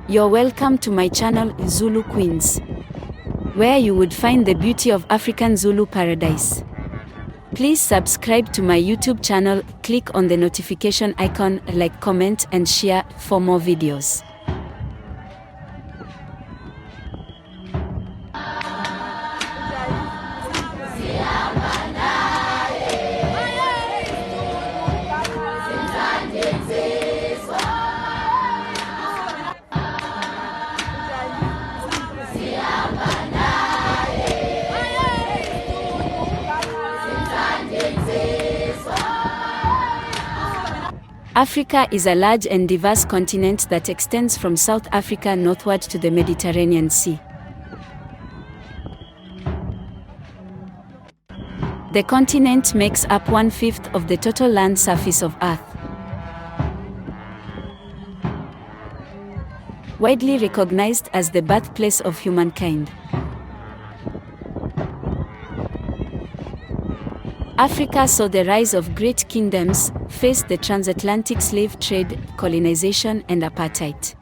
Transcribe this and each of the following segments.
You're welcome to my channel Zulu Queens, where you would find the beauty of African Zulu paradise. Please subscribe to my YouTube channel, click on the notification icon, like, comment and share for more videos. Africa is a large and diverse continent that extends from South Africa northward to the Mediterranean Sea. The continent makes up 1/5 of the total land surface of Earth. Widely recognized as the birthplace of humankind, Africa saw the rise of great kingdoms, faced the transatlantic slave trade, colonization and apartheid.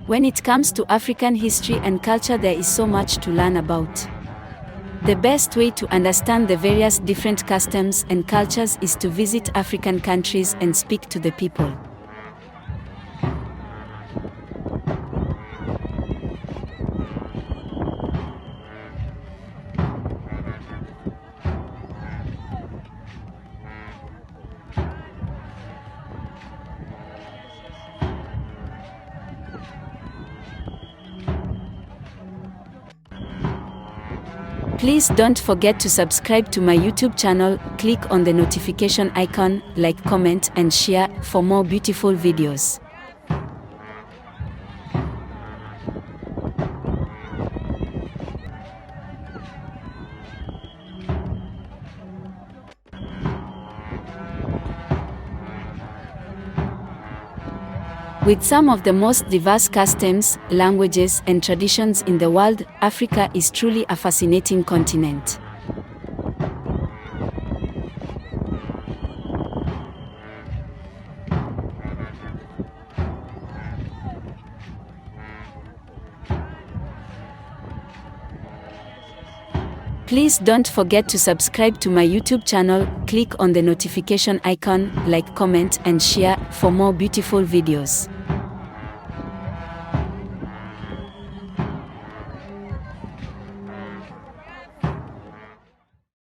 When it comes to African history and culture, there is so much to learn about. The best way to understand the various different customs and cultures is to visit African countries and speak to the people. Please don't forget to subscribe to my YouTube channel, click on the notification icon, like, comment and share for more beautiful videos. With some of the most diverse customs, languages, and traditions in the world, Africa is truly a fascinating continent. Please don't forget to subscribe to my YouTube channel, click on the notification icon, like, comment and share for more beautiful videos.